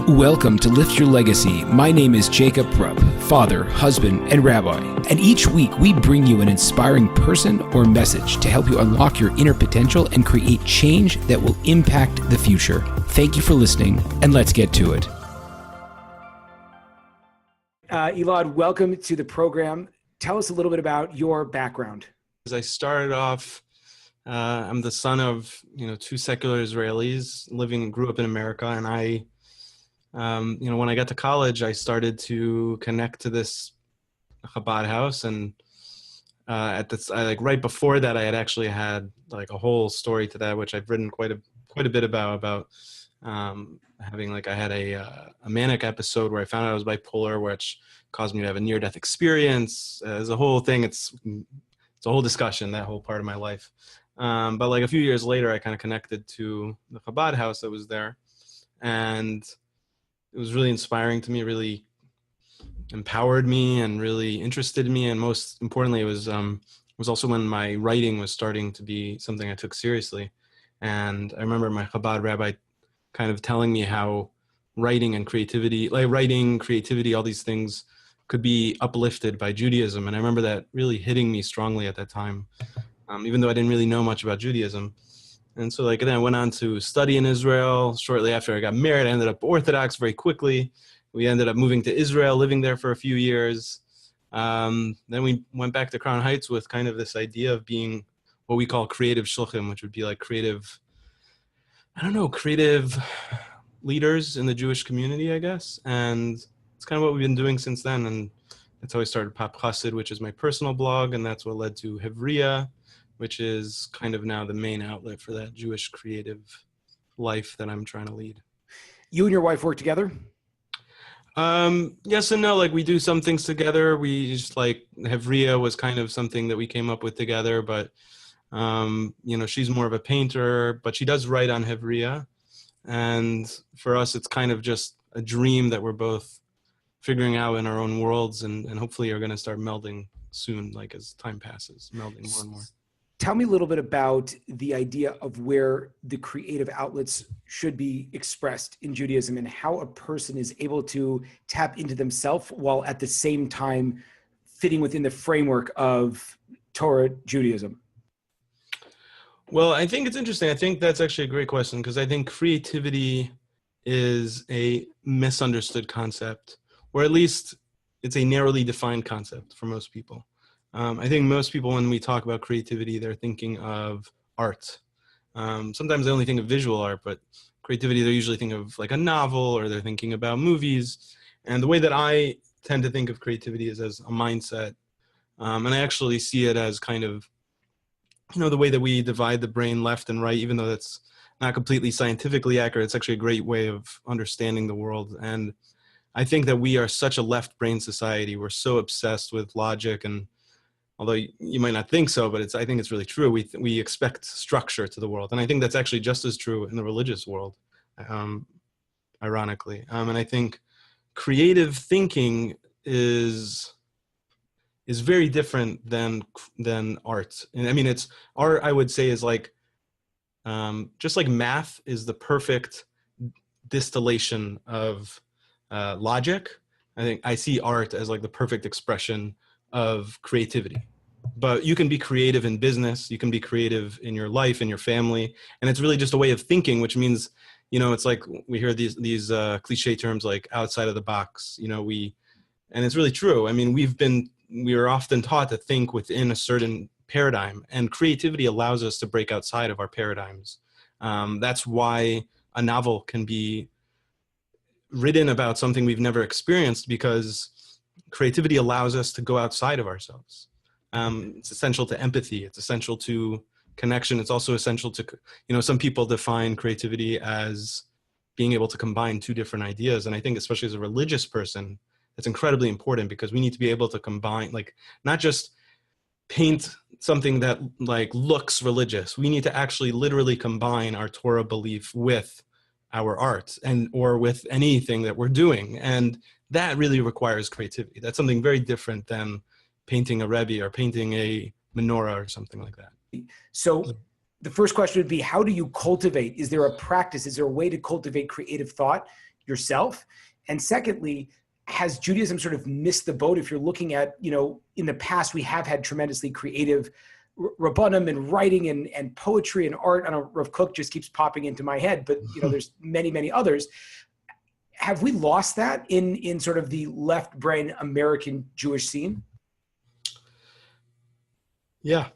Welcome to Lift Your Legacy. My name is Jacob Rupp, father, husband, and rabbi. And each week we bring you an inspiring person or message to help you unlock your inner potential and create change that will impact the future. Thank you for listening, and let's get to it. Elad, welcome to the program. Tell us a little bit about your background. As I started off, I'm the son of two secular Israelis grew up in America, and I when I got to college, I started to connect to this Chabad house, and right before that, I had actually had like a whole story to that, which I've written quite a bit about having I had a manic episode where I found out I was bipolar, which caused me to have a near-death experience. As a whole thing, it's a whole discussion, that whole part of my life. But a few years later, I kind of connected to the Chabad house that was there, and it was really inspiring to me, really empowered me and really interested me. And most importantly, it was also when my writing was starting to be something I took seriously. And I remember my Chabad rabbi kind of telling me how writing, creativity, all these things could be uplifted by Judaism. And I remember that really hitting me strongly at that time, even though I didn't really know much about Judaism. And so then I went on to study in Israel. Shortly after I got married, I ended up Orthodox very quickly. We ended up moving to Israel, living there for a few years. Then we went back to Crown Heights with kind of this idea of being what we call creative shluchim, which would be creative leaders in the Jewish community, I guess. And it's kind of what we've been doing since then. And that's how I started Pop Chassid, which is my personal blog. And that's what led to Hevria, which is kind of now the main outlet for that Jewish creative life that I'm trying to lead. You and your wife work together? Yes and no. We do some things together. We just Hevria was kind of something that we came up with together, but she's more of a painter, but she does write on Hevria. And for us, it's kind of just a dream that we're both figuring out in our own worlds, and hopefully are going to start melding soon, as time passes, melding more and more. Tell me a little bit about the idea of where the creative outlets should be expressed in Judaism and how a person is able to tap into themselves while at the same time fitting within the framework of Torah Judaism. Well, I think it's interesting. I think that's actually a great question, because I think creativity is a misunderstood concept, or at least it's a narrowly defined concept for most people. I think most people, when we talk about creativity, they're thinking of art. Sometimes they only think of visual art, but creativity, they're usually thinking of a novel, or they're thinking about movies. And the way that I tend to think of creativity is as a mindset. And I actually see it as kind of, the way that we divide the brain left and right, even though that's not completely scientifically accurate, it's actually a great way of understanding the world. And I think that we are such a left brain society. We're so obsessed with logic, and although you might not think so, but I think it's really true. We expect structure to the world. And I think that's actually just as true in the religious world, ironically. And I think creative thinking is very different than art. And I mean, it's art, I would say, is just like math is the perfect distillation of logic. I think I see art as the perfect expression of creativity. But you can be creative in business, you can be creative in your life, in your family, and it's really just a way of thinking, which means, it's we hear these cliche terms like outside of the box, and it's really true. I mean, we are often taught to think within a certain paradigm, and creativity allows us to break outside of our paradigms. That's why a novel can be written about something we've never experienced, because creativity allows us to go outside of ourselves. It's essential to empathy. It's essential to connection. It's also essential to, some people define creativity as being able to combine two different ideas. And I think especially as a religious person, it's incredibly important, because we need to be able to combine, not just paint something that looks religious. We need to actually literally combine our Torah belief with our art or with anything that we're doing. And that really requires creativity. That's something very different than painting a Rebbe or painting a menorah or something like that. So the first question would be, how do you cultivate? Is there a practice? Is there a way to cultivate creative thought yourself? And secondly, has Judaism sort of missed the boat? If you're looking at, in the past, we have had tremendously creative rabbanim and writing and poetry and art. I know Rav Kook just keeps popping into my head, but there's many, many others. Have we lost that in sort of the left brain American Jewish scene? Yeah.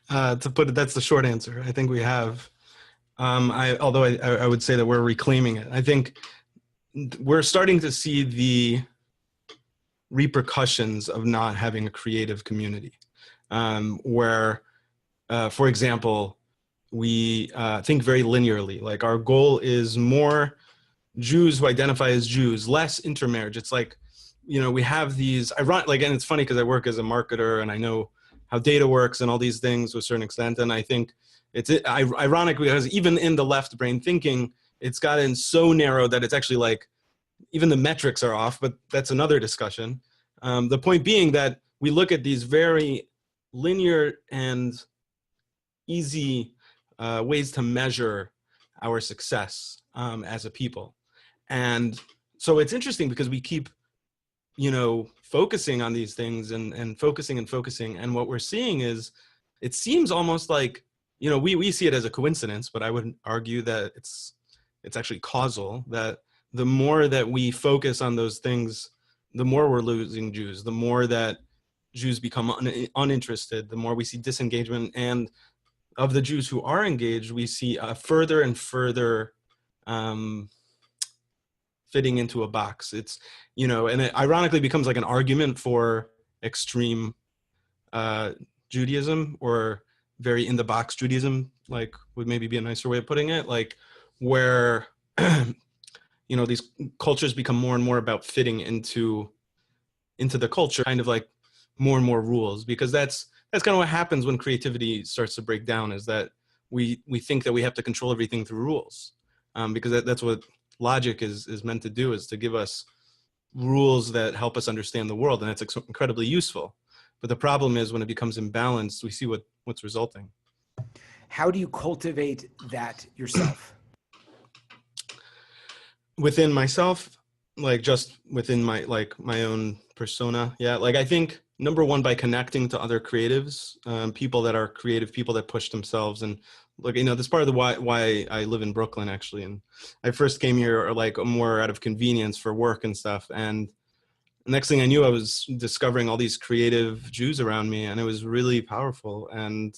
To put it, that's the short answer. I think we have. Although I would say that we're reclaiming it. I think we're starting to see the repercussions of not having a creative community, where, for example, we think very linearly. Like our goal is more Jews who identify as Jews, less intermarriage. It's like, we have these ironic, and it's funny because I work as a marketer and I know how data works and all these things to a certain extent. And I think it's ironic because even in the left brain thinking, it's gotten so narrow that it's actually like, even the metrics are off, but that's another discussion. The point being that we look at these very linear and easy ways to measure our success as a people. And so it's interesting because we keep, focusing on these things and focusing. And what we're seeing is, it seems almost like, we see it as a coincidence, but I would argue that it's actually causal, that the more that we focus on those things, the more we're losing Jews, the more that Jews become uninterested, the more we see disengagement. And of the Jews who are engaged, we see further and further fitting into a box. It's, and it ironically becomes like an argument for extreme Judaism, or very in the box Judaism, like would maybe be a nicer way of putting it, like where, these cultures become more and more about fitting into the culture, kind of like more and more rules, because that's kind of what happens when creativity starts to break down, is that we think that we have to control everything through rules, because that's what logic is meant to do, is to give us rules that help us understand the world, and that's incredibly useful. But the problem is when it becomes imbalanced, we see what's resulting. How do you cultivate that yourself? Within myself, like just within my own persona. Yeah. Like I think number one, by connecting to other creatives, people that are creative, people that push themselves. And look, this part of the why I live in Brooklyn actually. And I first came here like more out of convenience for work and stuff. And the next thing I knew, I was discovering all these creative Jews around me, and it was really powerful. And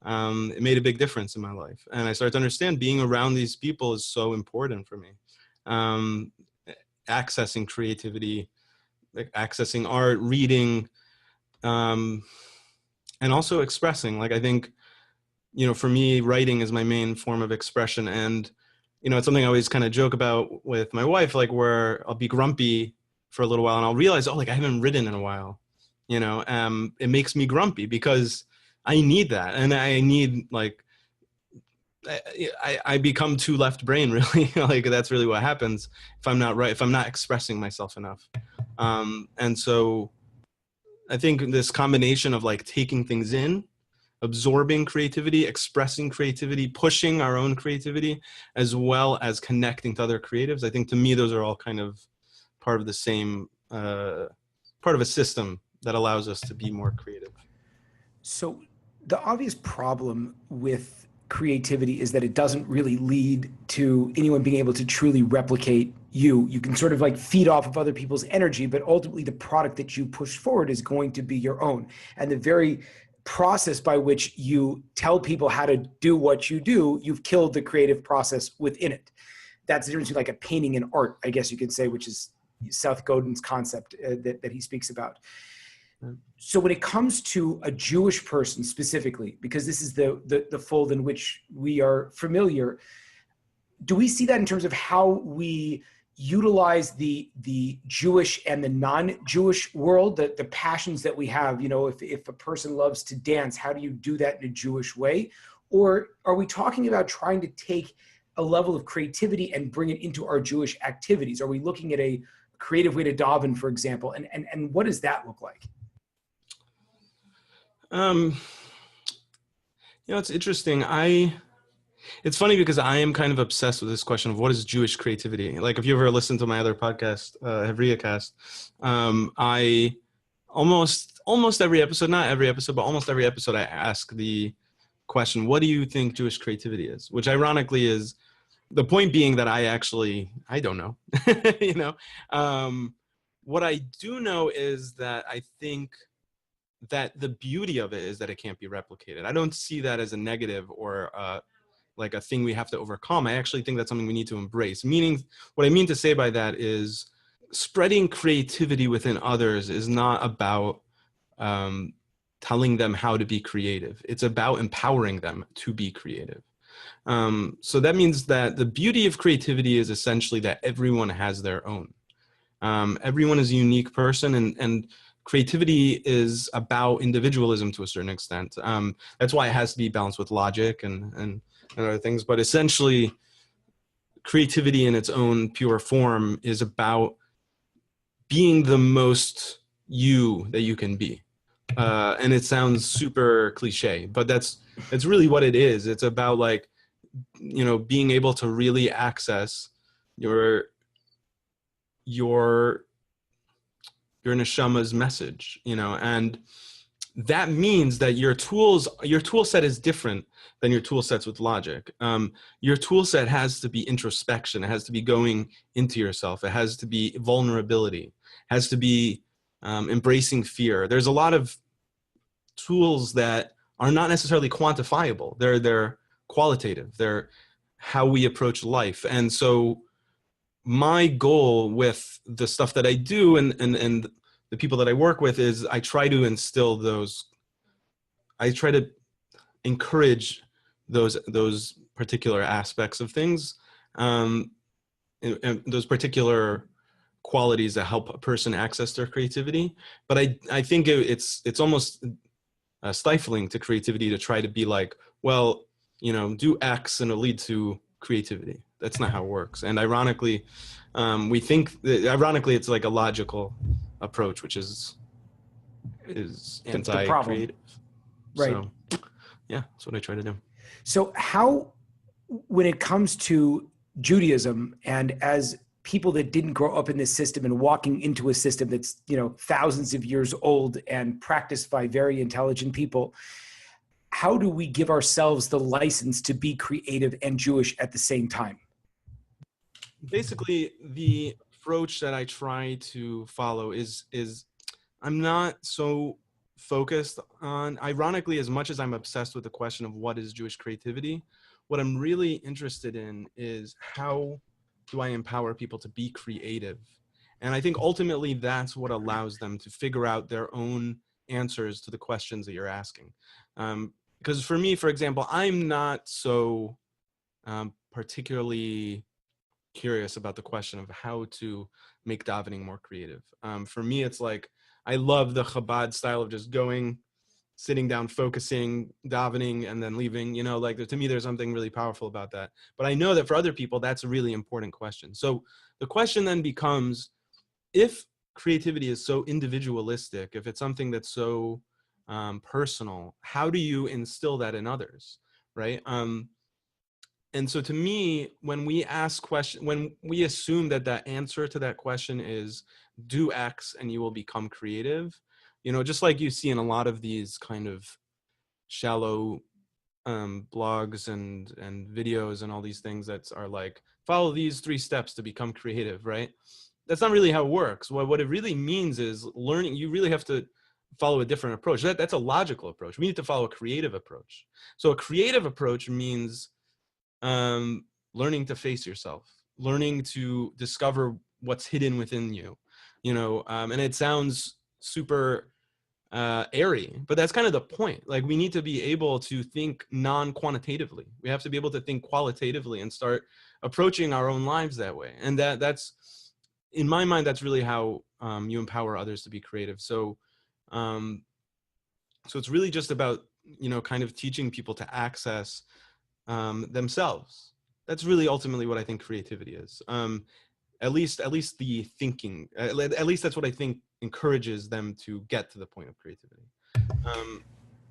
it made a big difference in my life. And I started to understand being around these people is so important for me. Accessing creativity, like accessing art, reading, and also expressing. Like I think, for me, writing is my main form of expression. And, it's something I always kind of joke about with my wife, like where I'll be grumpy for a little while and I'll realize, I haven't written in a while. It makes me grumpy because I need that. And I need I become too left brain, really. Like that's really what happens if I'm not expressing myself enough. And so I think this combination of like taking things in, absorbing creativity, expressing creativity, pushing our own creativity, as well as connecting to other creatives. I think to me, those are all kind of part of the same, part of a system that allows us to be more creative. So the obvious problem with creativity is that it doesn't really lead to anyone being able to truly replicate you. You can sort of like feed off of other people's energy, but ultimately the product that you push forward is going to be your own. And the very process by which you tell people how to do what you do, you've killed the creative process within it. That's the difference between like a painting and art, I guess you could say, which is Seth Godin's concept that he speaks about. So when it comes to a Jewish person specifically, because this is the fold in which we are familiar, do we see that in terms of how we utilize the Jewish and the non-Jewish world, the passions that we have? If a person loves to dance, how do you do that in a Jewish way? Or are we talking about trying to take a level of creativity and bring it into our Jewish activities? Are we looking at a creative way to daven, for example? And what does that look like? It's interesting. It's funny because I am kind of obsessed with this question of what is Jewish creativity. Like if you ever listen to my other podcast, Hevria cast, I almost every episode, not every episode, but almost every episode, I ask the question, what do you think Jewish creativity is? Which ironically is the point being that I don't know. You know, what I do know is that I think that the beauty of it is that it can't be replicated. I don't see that as a negative or like a thing we have to overcome. I actually think that's something we need to embrace. Meaning, what I mean to say by that is spreading creativity within others is not about telling them how to be creative. It's about empowering them to be creative. So that means that the beauty of creativity is essentially that everyone has their own. Everyone is a unique person, and creativity is about individualism to a certain extent. That's why it has to be balanced with logic and other things. But essentially, creativity in its own pure form is about being the most you that you can be. And it sounds super cliche, but that's really what it is. It's about like, you know, being able to really access your neshama's message, you know, and that means that your tool set is different than your tool sets with logic. Your tool set has to be introspection. It has to be going into yourself. It has to be vulnerability. It has to be embracing fear. There's a lot of tools that are not necessarily quantifiable. They're qualitative. They're how we approach life. And so my goal with the stuff that I do and the people that I work with is I try to instill those, I try to encourage those particular aspects of things, and those particular qualities that help a person access their creativity. But I think it's almost stifling to creativity to try to be like, well, you know, do X and it'll lead to creativity. That's not how it works. And ironically, we think that, ironically, it's like a logical approach, which is anti-creative. Right. So yeah, that's what I try to do. So how, when it comes to Judaism, and as people that didn't grow up in this system and walking into a system that's, you know, thousands of years old and practiced by very intelligent people, how do we give ourselves the license to be creative and Jewish at the same time? Basically, the approach that I try to follow is I'm not so focused on, ironically, as much as I'm obsessed with the question of what is Jewish creativity, what I'm really interested in is how do I empower people to be creative? And I think ultimately that's what allows them to figure out their own answers to the questions that you're asking. Because for me, for example, I'm not so particularly curious about the question of how to make davening more creative. For me, it's like, I love the Chabad style of just going, sitting down, focusing, davening, and then leaving. You know, like to me, there's something really powerful about that. But I know that for other people, that's a really important question. So the question then becomes, if creativity is so individualistic, if it's something that's so personal, how do you instill that in others, right? And so to me, when we ask question, when we assume that the answer to that question is do X and you will become creative, you know, just like you see in a lot of these kind of shallow blogs and videos and all these things that are like, follow these 3 steps to become creative, right? That's not really how it works. What it really means is learning, you really have to follow a different approach. That's a logical approach. We need to follow a creative approach. So a creative approach means learning to face yourself, learning to discover what's hidden within you, you know, and it sounds super airy, but that's kind of the point. Like, we need to be able to think non-quantitatively. We have to be able to think qualitatively and start approaching our own lives that way. And that's, in my mind, that's really how you empower others to be creative. So it's really just about, you know, kind of teaching people to access themselves. That's really ultimately what I think creativity is. At least the thinking, at least that's what I think encourages them to get to the point of creativity.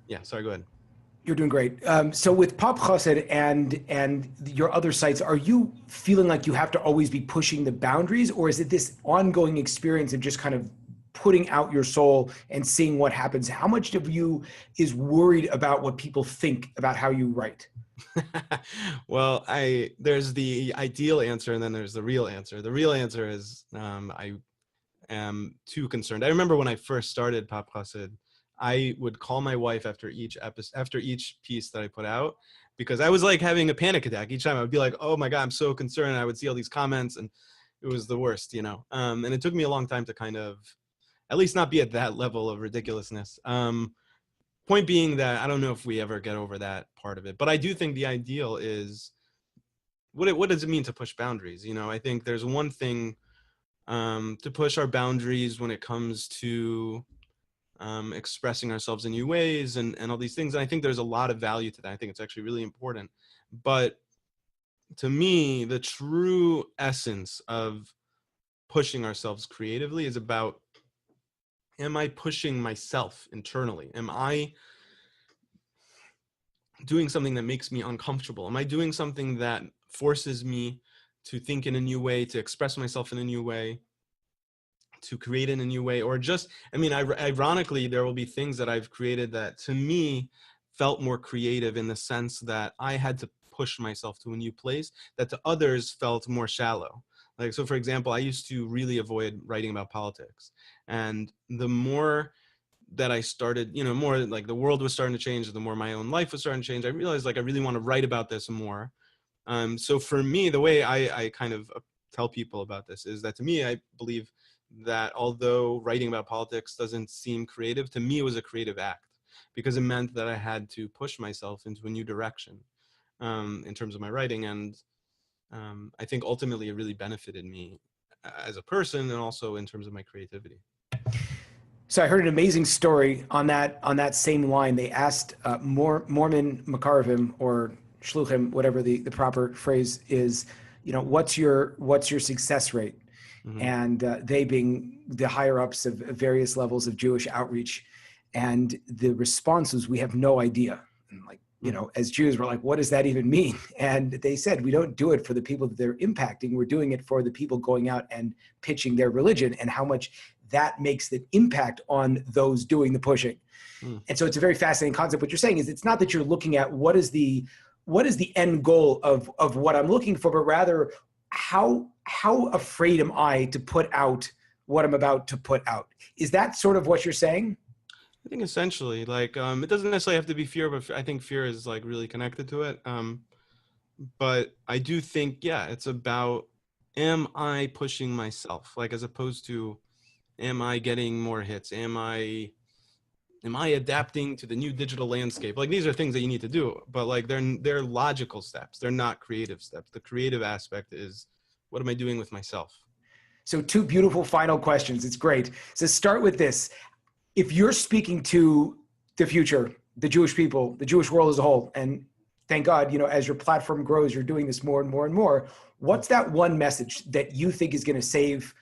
Yeah, sorry, go ahead. You're doing great. So with Pop Chassid and your other sites, are you feeling like you have to always be pushing the boundaries, or is it this ongoing experience of just kind of putting out your soul and seeing what happens? How much of you is worried about what people think about how you write? Well, there's the ideal answer and then there's the real answer. The real answer is I am too concerned. I remember when I first started Pop Chassid, I would call my wife after each episode, after each piece that I put out, because I was like having a panic attack each time. I would be like, "Oh my God, I'm so concerned." I would see all these comments, and it was the worst, you know. And it took me a long time to kind of, at least not be at that level of ridiculousness. Point being that I don't know if we ever get over that part of it, but I do think the ideal is what does it mean to push boundaries? You know, I think there's one thing to push our boundaries when it comes to expressing ourselves in new ways and all these things. And I think there's a lot of value to that. I think it's actually really important. But to me, the true essence of pushing ourselves creatively is about, am I pushing myself internally? Am I doing something that makes me uncomfortable? Am I doing something that forces me to think in a new way, to express myself in a new way, to create in a new way? Or just, I mean, ironically, there will be things that I've created that to me felt more creative in the sense that I had to push myself to a new place that to others felt more shallow. Like, so for example, I used to really avoid writing about politics. And the more that I started, you know, more like the world was starting to change, the more my own life was starting to change, I realized like I really want to write about this more. So for me, the way I kind of tell people about this is that to me, I believe that although writing about politics doesn't seem creative, to me it was a creative act because it meant that I had to push myself into a new direction in terms of my writing. And I think ultimately it really benefited me as a person and also in terms of my creativity. So I heard an amazing story on that same line. They asked Mormon Makarvim or Shluchim, whatever the proper phrase is, you know, what's your success rate? Mm-hmm. And they being the higher ups of various levels of Jewish outreach, and the response was, "We have no idea." And like, you know, as Jews, we're like, "What does that even mean?" And they said, "We don't do it for the people that they're impacting. We're doing it for the people going out and pitching their religion, and how much that makes the impact on those doing the pushing." And so it's a very fascinating concept. What you're saying is it's not that you're looking at what is the end goal of what I'm looking for, but rather how afraid am I to put out what I'm about to put out? Is that sort of what you're saying? I think essentially, like, it doesn't necessarily have to be fear, but I think fear is like really connected to it. But I do think, yeah, it's about, am I pushing myself? Like, as opposed to, am I getting more hits? Am I adapting to the new digital landscape? Like, these are things that you need to do, but like they're logical steps. They're not creative steps. The creative aspect is, what am I doing with myself? So two beautiful final questions. It's great. So start with this. If you're speaking to the future, the Jewish people, the Jewish world as a whole, and thank God, you know, as your platform grows, you're doing this more and more and more. What's that one message that you think is going to save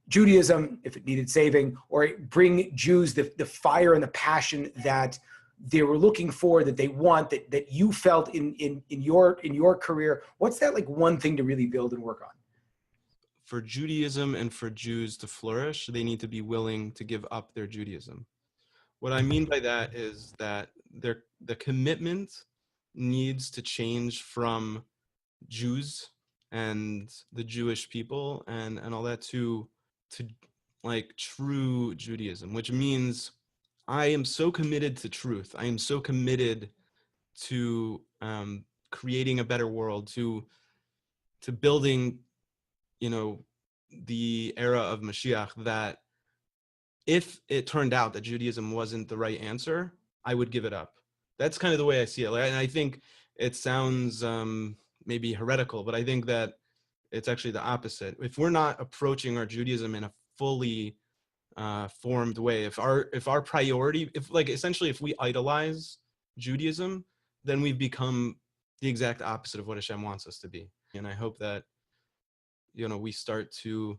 Judaism, if it needed saving, or bring Jews the fire and the passion that they were looking for, that they want, that you felt in your career? What's that like one thing to really build and work on? For Judaism and for Jews to flourish, they need to be willing to give up their Judaism. What I mean by that is that the commitment needs to change from Jews and the Jewish people and all that to like true Judaism, which means I am so committed to truth. I am so committed to creating a better world, to building, you know, the era of Mashiach, that if it turned out that Judaism wasn't the right answer, I would give it up. That's kind of the way I see it. And I think it sounds maybe heretical, but I think that it's actually the opposite. If we're not approaching our Judaism in a fully formed way, if our priority, if like essentially if we idolize Judaism, then we've become the exact opposite of what Hashem wants us to be. And I hope that, you know, we start to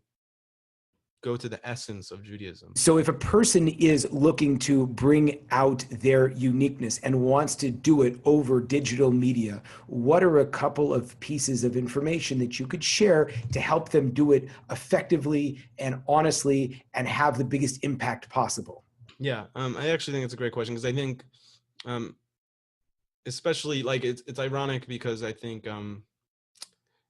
go to the essence of Judaism. So if a person is looking to bring out their uniqueness and wants to do it over digital media, what are a couple of pieces of information that you could share to help them do it effectively and honestly and have the biggest impact possible? Yeah, I actually think it's a great question, because I think, especially like it's ironic because I think,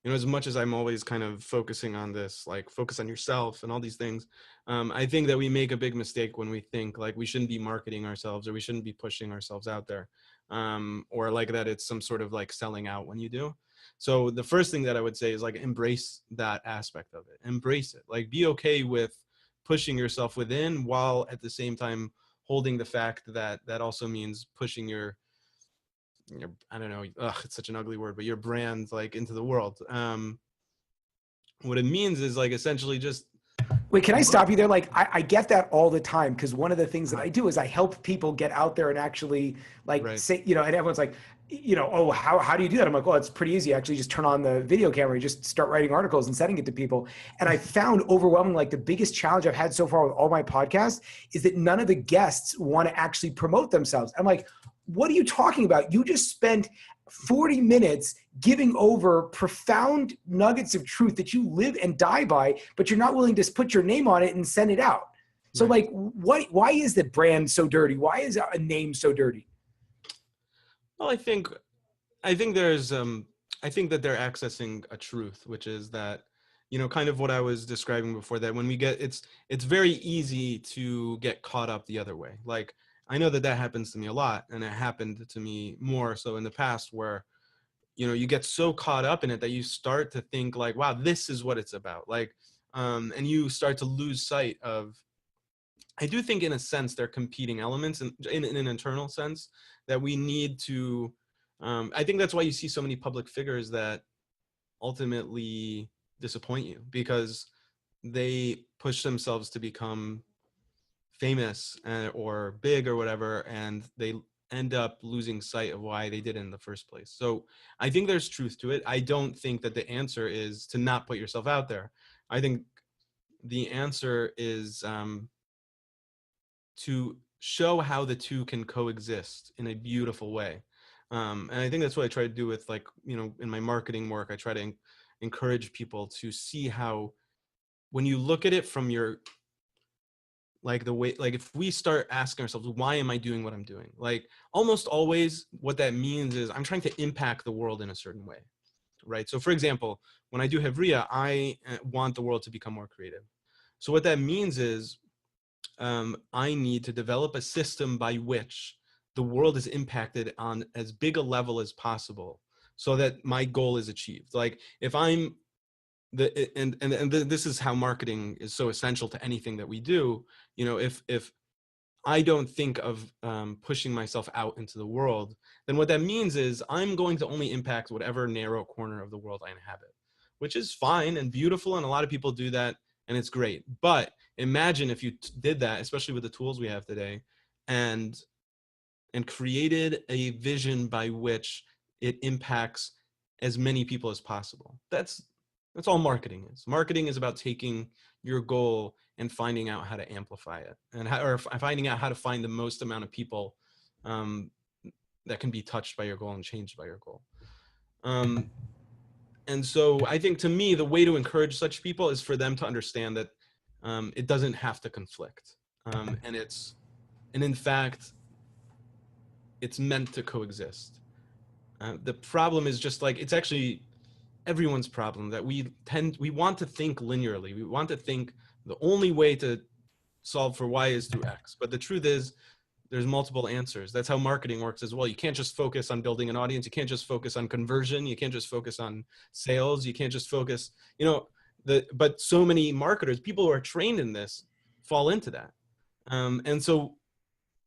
as much as I'm always kind of focusing on this, like focus on yourself and all these things, I think that we make a big mistake when we think like we shouldn't be marketing ourselves, or we shouldn't be pushing ourselves out there, or like that it's some sort of like selling out when you do. So the first thing that I would say is like embrace that aspect of it. Embrace it. Like be okay with pushing yourself within, while at the same time holding the fact that that also means pushing your I don't know, it's such an ugly word, but your brand like into the world. What it means is like essentially just. Wait, can I stop you there? Like, I get that all the time, because one of the things that I do is I help people get out there and actually like Right. say, and everyone's like, oh, how do you do that? I'm like, well, it's pretty easy. Actually, just turn on the video camera, you just start writing articles and sending it to people. And I found overwhelming, like the biggest challenge I've had so far with all my podcasts is that none of the guests want to actually promote themselves. I'm like, what are you talking about? You just spent 40 minutes giving over profound nuggets of truth that you live and die by, but you're not willing to put your name on it and send it out. So Right. like, why is the brand so dirty? Why is a name so dirty? Well, I think there's, I think that they're accessing a truth, which is that, kind of what I was describing before, that when we get, it's very easy to get caught up the other way. Like, I know that happens to me a lot, and it happened to me more so in the past, where, you get so caught up in it that you start to think like, wow, this is what it's about. Like, and you start to lose sight of, I do think in a sense they're competing elements in an internal sense that we need to, I think that's why you see so many public figures that ultimately disappoint you, because they push themselves to become famous or big or whatever, and they end up losing sight of why they did it in the first place. So I think there's truth to it. I don't think that the answer is to not put yourself out there. I think the answer is to show how the two can coexist in a beautiful way. And I think that's what I try to do with, like, in my marketing work, I try to encourage people to see how, when you look at it from your, like the way, like if we start asking ourselves, why am I doing what I'm doing? Like almost always what that means is I'm trying to impact the world in a certain way, right? So for example, when I do Hevria, I want the world to become more creative. So what that means is I need to develop a system by which the world is impacted on as big a level as possible so that my goal is achieved. Like if I'm this is how marketing is so essential to anything that we do. If I don't think of pushing myself out into the world, then what that means is I'm going to only impact whatever narrow corner of the world I inhabit, which is fine and beautiful. And a lot of people do that, and it's great. But imagine if you did that, especially with the tools we have today, and created a vision by which it impacts as many people as possible. That's all marketing is. Marketing is about taking your goal and finding out how to amplify it, or finding out how to find the most amount of people that can be touched by your goal and changed by your goal. And so I think, to me, the way to encourage such people is for them to understand that it doesn't have to conflict, and in fact, it's meant to coexist. The problem is just like, it's actually everyone's problem, that we want to think linearly. We want to think the only way to solve for Y is through X. But the truth is, there's multiple answers. That's how marketing works as well. You can't just focus on building an audience. You can't just focus on conversion. You can't just focus on sales. You can't just focus, but so many marketers, people who are trained in this, fall into that. And so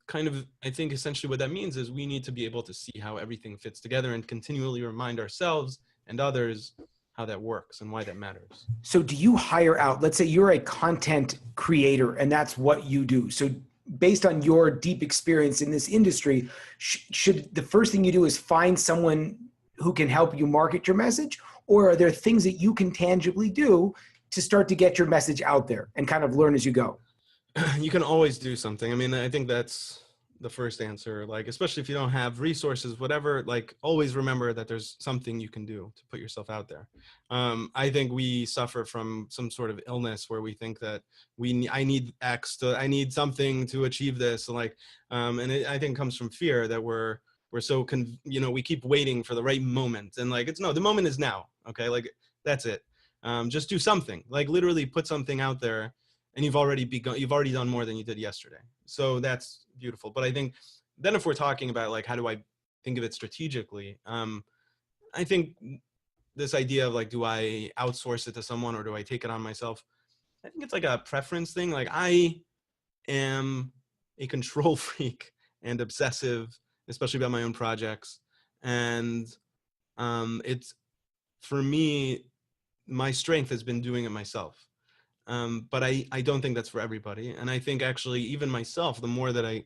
kind of, I think essentially what that means is we need to be able to see how everything fits together and continually remind ourselves and others how that works and why that matters. So do you hire out, let's say you're a content creator and that's what you do. So based on your deep experience in this industry, should the first thing you do is find someone who can help you market your message? Or are there things that you can tangibly do to start to get your message out there and kind of learn as you go? You can always do something. I mean, I think that's the first answer. Like, especially if you don't have resources, whatever, like always remember that there's something you can do to put yourself out there. I think we suffer from some sort of illness where we think that I need I need something to achieve this. Like, and I think it comes from fear that we're so, we keep waiting for the right moment. And like, the moment is now. Okay. Like that's it. Just do something, like literally put something out there, and you've already done more than you did yesterday. So that's beautiful. But I think then if we're talking about like, how do I think of it strategically? I think this idea of like, do I outsource it to someone or do I take it on myself? I think it's like a preference thing. Like I am a control freak and obsessive, especially about my own projects. And it's, for me, my strength has been doing it myself. But I don't think that's for everybody. And I think actually even myself, the more that I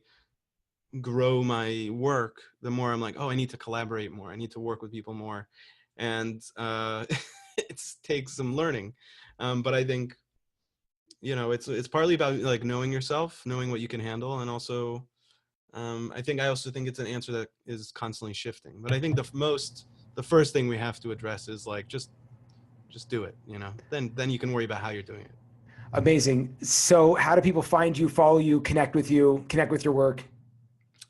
grow my work, the more I'm like, oh, I need to collaborate more. I need to work with people more. And it takes some learning. But I think, it's partly about like knowing yourself, knowing what you can handle. And also, I also think it's an answer that is constantly shifting. But I think the first thing we have to address is like, just do it, then you can worry about how you're doing it. Amazing. So how do people find you, follow you, connect with your work?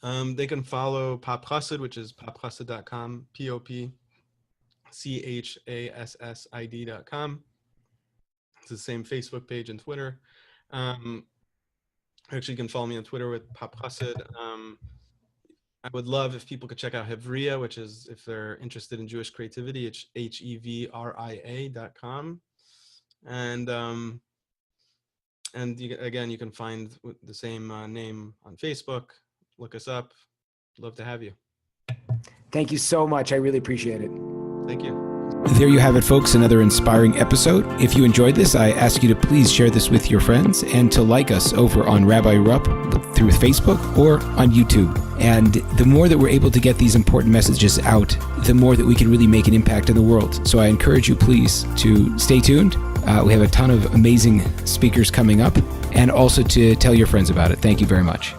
They can follow Pop Chassid, which is popchassid.com, popchassid.com. It's the same Facebook page and Twitter. Actually, you can follow me on Twitter with Pop Chassid. I would love if people could check out Hevria, which is, if they're interested in Jewish creativity, it's Hevria.com. And you can find the same name on Facebook. Look us up. Love to have you. Thank you so much. I really appreciate it. Thank you. There you have it, folks. Another inspiring episode. If you enjoyed this, I ask you to please share this with your friends and to like us over on Rabbi Rupp through Facebook or on YouTube. And the more that we're able to get these important messages out, the more that we can really make an impact in the world. So I encourage you, please, to stay tuned. We have a ton of amazing speakers coming up, and also to tell your friends about it. Thank you very much.